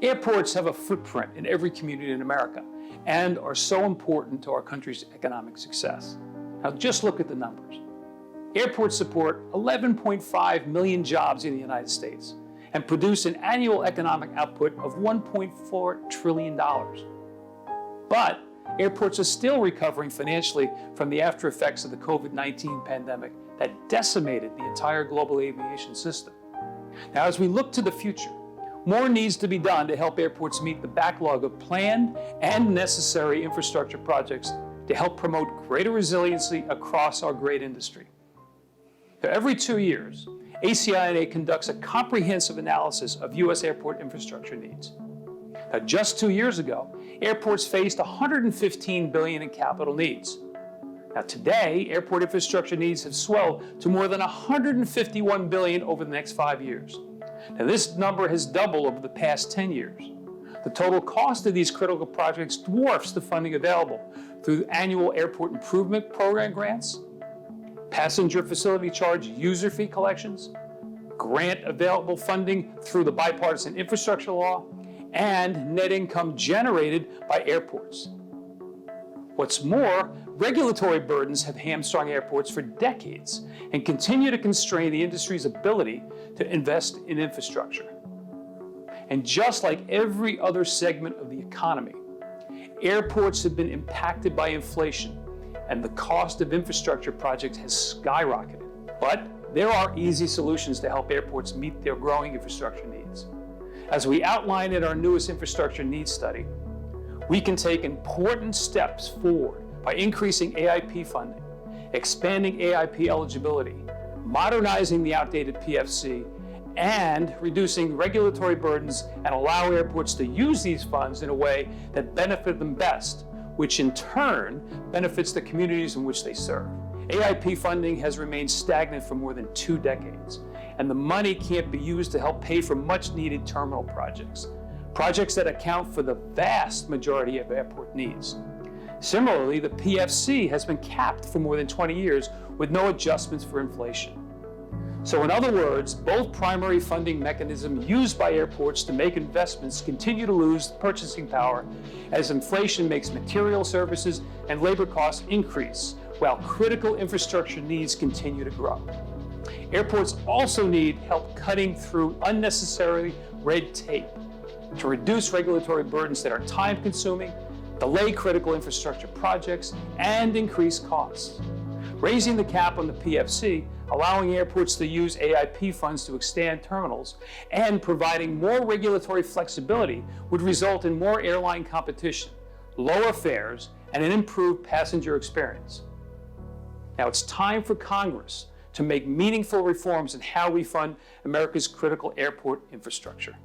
Airports have a footprint in every community in America and are so important to our country's economic success. Now just look at the numbers. Airports support 11.5 million jobs in the United States and produce an annual economic output of $1.4 trillion. But airports are still recovering financially from the after effects of the COVID-19 pandemic that decimated the entire global aviation system. Now, as we look to the future, more needs to be done to help airports meet the backlog of planned and necessary infrastructure projects to help promote greater resiliency across our great industry. Now, every 2 years, ACI-NA conducts a comprehensive analysis of U.S. airport infrastructure needs. Now, just 2 years ago, airports faced $115 billion in capital needs. Now, today, airport infrastructure needs have swelled to more than $151 billion over the next 5 years. Now, this number has doubled over the past 10 years. The total cost of these critical projects dwarfs the funding available through annual airport improvement program grants, passenger facility charge user fee collections, grant available funding through the bipartisan infrastructure law, and net income generated by airports. What's more, regulatory burdens have hamstrung airports for decades and continue to constrain the industry's ability to invest in infrastructure. And just like every other segment of the economy, airports have been impacted by inflation, and the cost of infrastructure projects has skyrocketed. But there are easy solutions to help airports meet their growing infrastructure needs. As we outline in our newest infrastructure needs study, we can take important steps forward by increasing AIP funding, expanding AIP eligibility, modernizing the outdated PFC, and reducing regulatory burdens and allow airports to use these funds in a way that benefits them best, which in turn benefits the communities in which they serve. AIP funding has remained stagnant for more than 2 decades, and the money can't be used to help pay for much-needed terminal projects that account for the vast majority of airport needs. Similarly, the PFC has been capped for more than 20 years with no adjustments for inflation. So in other words, both primary funding mechanisms used by airports to make investments continue to lose purchasing power as inflation makes material services and labor costs increase, while critical infrastructure needs continue to grow. Airports also need help cutting through unnecessary red tape to reduce regulatory burdens that are time-consuming, delay critical infrastructure projects, and increase costs. Raising the cap on the PFC, allowing airports to use AIP funds to expand terminals, and providing more regulatory flexibility would result in more airline competition, lower fares, and an improved passenger experience. Now it's time for Congress to make meaningful reforms in how we fund America's critical airport infrastructure.